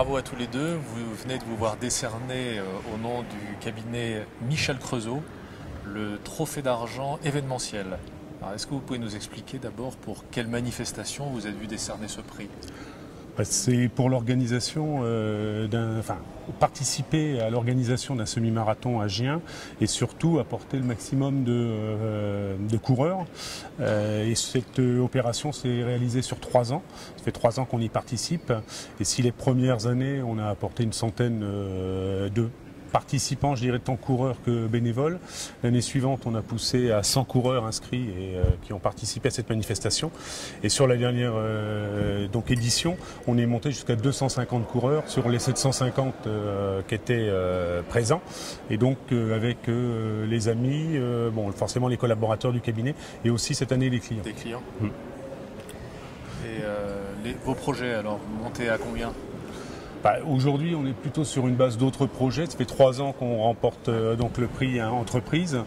Bravo à tous les deux. Vous venez de vous voir décerner au nom du cabinet Michel Creusot le trophée d'argent événementiel. Est-ce que vous pouvez nous expliquer d'abord pour quelle manifestation vous avez vu décerner ce prix? C'est pour l'organisation participer à l'organisation d'un semi-marathon à Gien et surtout apporter le maximum de coureurs. Et cette opération s'est réalisée sur 3 ans. Ça fait 3 ans qu'on y participe. Et si les premières années, on a apporté une centaine de participants, je dirais tant coureurs que bénévoles. L'année suivante, on a poussé à 100 coureurs inscrits et qui ont participé à cette manifestation. Et sur la dernière édition, on est monté jusqu'à 250 coureurs sur les 750 qui étaient présents. Et donc avec les amis, forcément les collaborateurs du cabinet et aussi cette année les clients. Des clients. Et vos projets, alors, vous montez à combien? Aujourd'hui, on est plutôt sur une base d'autres projets. Ça fait 3 ans qu'on remporte donc le prix entreprise.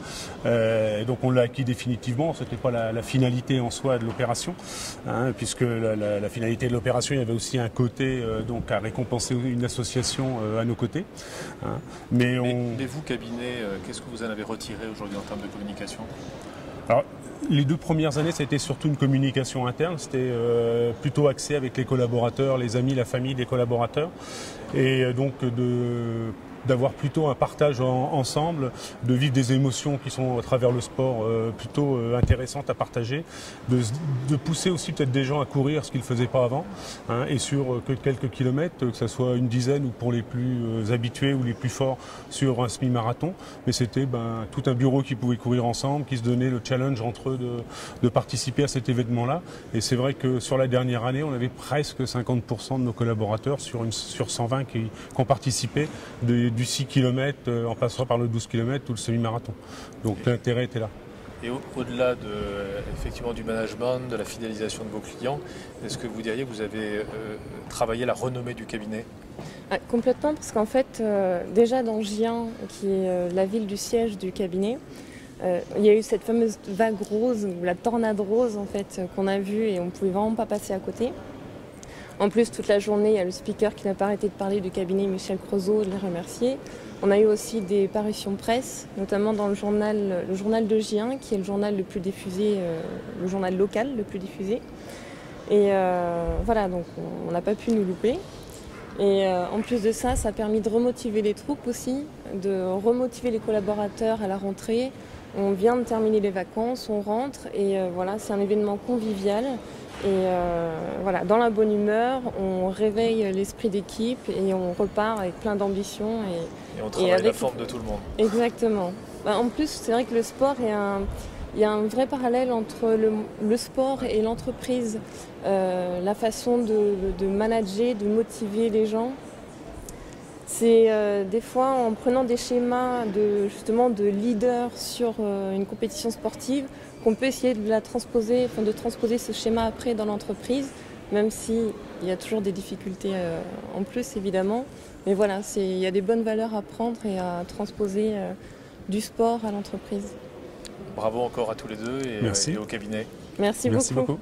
Donc on l'a acquis définitivement. Ce n'était pas la finalité en soi de l'opération, puisque la finalité de l'opération, il y avait aussi un côté donc à récompenser une association à nos côtés. Mais vous, cabinet, qu'est-ce que vous en avez retiré aujourd'hui en termes de communication? Alors, les 2 premières années, ça a été surtout une communication interne. C'était plutôt axé avec les collaborateurs, les amis, la famille des collaborateurs. Et donc d'avoir plutôt un partage ensemble, de vivre des émotions qui sont à travers le sport plutôt intéressantes à partager, de pousser aussi peut-être des gens à courir ce qu'ils ne faisaient pas avant, et sur quelques kilomètres, que ce soit une dizaine ou pour les plus habitués ou les plus forts sur un semi-marathon. Mais c'était tout un bureau qui pouvait courir ensemble, qui se donnait le challenge entre eux de participer à cet événement-là. Et c'est vrai que sur la dernière année, on avait presque 50% de nos collaborateurs sur 120 qui ont participé du 6 km en passant par le 12 km ou le semi-marathon. Donc l'intérêt était là. Et au-delà effectivement du management, de la fidélisation de vos clients, est-ce que vous diriez que vous avez travaillé la renommée du cabinet? Complètement, parce qu'en fait, déjà dans Gien, qui est la ville du siège du cabinet, il y a eu cette fameuse vague rose, ou la tornade rose en fait, qu'on a vue et on ne pouvait vraiment pas passer à côté. En plus, toute la journée, il y a le speaker qui n'a pas arrêté de parler du cabinet Michel Creusot, de les remercier. On a eu aussi des parutions presse, notamment dans le journal de Gien, qui est le journal le plus diffusé, le journal local le plus diffusé. Et voilà, donc on n'a pas pu nous louper. Et en plus de ça, ça a permis de remotiver les troupes aussi, de remotiver les collaborateurs à la rentrée. On vient de terminer les vacances, on rentre et voilà, c'est un événement convivial. Et voilà, dans la bonne humeur, on réveille l'esprit d'équipe et on repart avec plein d'ambition. Et on travaille la forme de tout le monde. Exactement. En plus, c'est vrai que le sport il y a un vrai parallèle entre le sport et l'entreprise. La façon de manager, de motiver les gens. C'est des fois en prenant des schémas justement de leader sur une compétition sportive qu'on peut essayer de transposer ce schéma après dans l'entreprise, même s'il y a toujours des difficultés en plus évidemment. Mais voilà, il y a des bonnes valeurs à prendre et à transposer du sport à l'entreprise. Bravo encore à tous les deux et au cabinet. Merci beaucoup.